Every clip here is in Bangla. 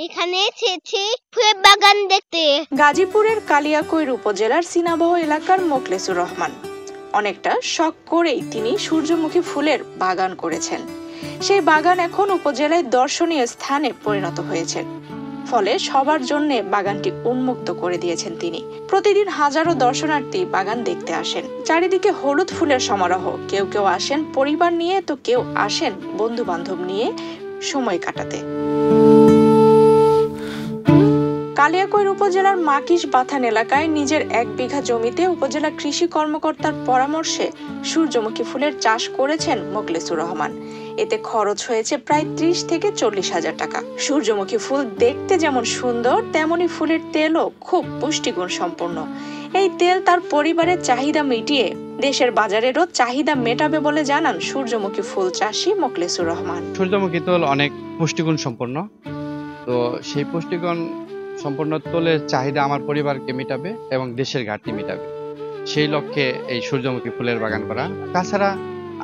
এখানে এসেছি ফুলের বাগান দেখতে। গাজীপুরের কালিয়াকৈর উপজেলার সিনাবহ এলাকার মোখলেসুর রহমান অনেকটা শখ করেই তিনি সূর্যমুখী ফুলের বাগান করেছেন। সেই বাগান এখন উপজেলায় দর্শনীয় স্থানে পরিণত হয়েছে, ফলে সবার জন্য বাগানটি উন্মুক্ত করে দিয়েছেন তিনি। প্রতিদিন হাজারো দর্শনার্থী বাগান দেখতে আসেন। চারিদিকে হলুদ ফুলের সমারোহ। কেউ কেউ আসেন পরিবার নিয়ে, তো কেউ আসেন বন্ধু বান্ধব নিয়ে সময় কাটাতে। কালিয়াকৈর উপজেলার মাকিস বাথান এলাকায় নিজের 1 বিঘা জমিতে উপজেলা কৃষি কর্মকর্তার পরামর্শে সূর্যমুখী ফুলের চাষ করেছেন মোখলেসুর রহমান। এতে খরচ হয়েছে প্রায় 30 থেকে 40 হাজার টাকা। সূর্যমুখী ফুল দেখতে যেমন সুন্দর, তেমনি ফুলের তেলও খুব পুষ্টিগুণ সম্পন্ন। এই তেল তার পরিবারের চাহিদা মিটিয়ে দেশের বাজারেরও চাহিদা মেটাবে বলে জানান সূর্যমুখী ফুল চাষী মোখলেসুর রহমান। সূর্যমুখী তেল অনেক পুষ্টিগুণ সম্পন্ন, তো সেই পুষ্টিগুণ সম্পন্ন তেলের চাহিদা আমার পরিবারকে মেটাবে এবং দেশের ঘাটতি মেটাবে, সেই লক্ষ্যে এই সূর্যমুখী ফুলের বাগান করা। তাছাড়া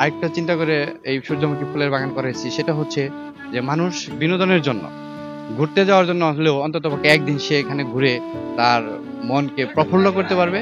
আরেকটা চিন্তা করে এই সূর্যমুখী ফুলের বাগান করেছি, সেটা হচ্ছে যে মানুষ বিনোদনের জন্য, ঘুরতে যাওয়ার জন্য হলেও অন্ততপক্ষে একদিন সে এখানে ঘুরে তার মনকে প্রফুল্ল করতে পারবে,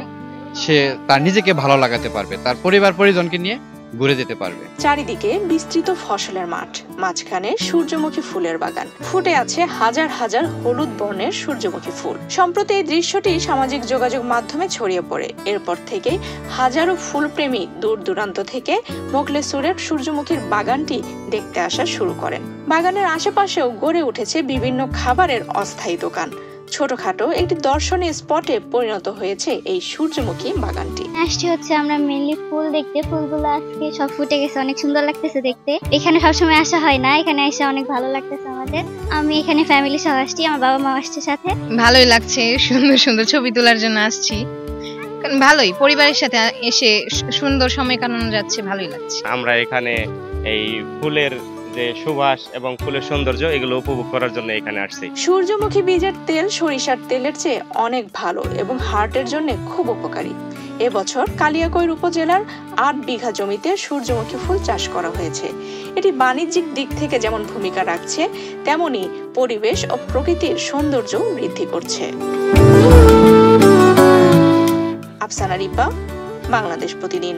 সে তার নিজেকে ভালো লাগাতে পারবে, তার পরিবার পরিজনকে নিয়ে ঘুরে যেতে পারবে। চারিদিকে বিস্তৃত ফসলের মাঠ, মাঝখানে সূর্যমুখী ফুলের বাগান। ফুটে আছে হাজার হাজার হলুদ বর্ণের সূর্যমুখী ফুল। সম্প্রতি এই দৃশ্যটি সামাজিক যোগাযোগ মাধ্যমে ছড়িয়ে পড়ে। এরপর থেকে হাজারো ফুলপ্রেমী দূর দূরান্ত থেকে মোখলেসুরের সূর্যমুখীর বাগানটি দেখতে আসা শুরু করেন। বাগানের আশেপাশেও গড়ে উঠেছে বিভিন্ন খাবারের অস্থায়ী দোকান। ছোটখাটো একটি দর্শনীয় স্পটে পরিণত হয়েছে এই সূর্যমুখী বাগানটি। আসছে হচ্ছে আমরা মেনলি ফুল দেখতে। ফুলগুলো আজকে সব ফুটে গেছে, অনেক সুন্দর লাগতেছে দেখতে। এখানে সবসময় আসা হয় না, এখানে এসে অনেক ভালো লাগতেছে আমাদের। আমি এখানে ফ্যামিলি সহ আসছি, আমার বাবা মা আসছে সাথে। ভালোই লাগছে, সুন্দর সুন্দর ছবি তোলার জন্য আসছি। ভালোই, পরিবারের সাথে এসে সুন্দর সময় কাটানো যাচ্ছে, ভালোই লাগছে। আমরা এখানে এই ফুলের যে সুবাস এবং ফুলের সৌন্দর্য, এগুলো উপভোগ করার জন্য এখানে আসছি। সূর্যমুখী বীজের তেল সরিষার তেলের চেয়ে অনেক ভালো এবং হার্টের জন্য খুব উপকারী। এবছর কালিয়াকৈর উপজেলার 8 বিঘা জমিতে সূর্যমুখী ফুল চাষ করা হয়েছে। এটি বাণিজ্যিক দিক থেকে যেমন ভূমিকা রাখছে, তেমনি পরিবেশ ও প্রকৃতির সৌন্দর্য বৃদ্ধি করছে। আফসানা রিপা, বাংলাদেশ প্রতিদিন।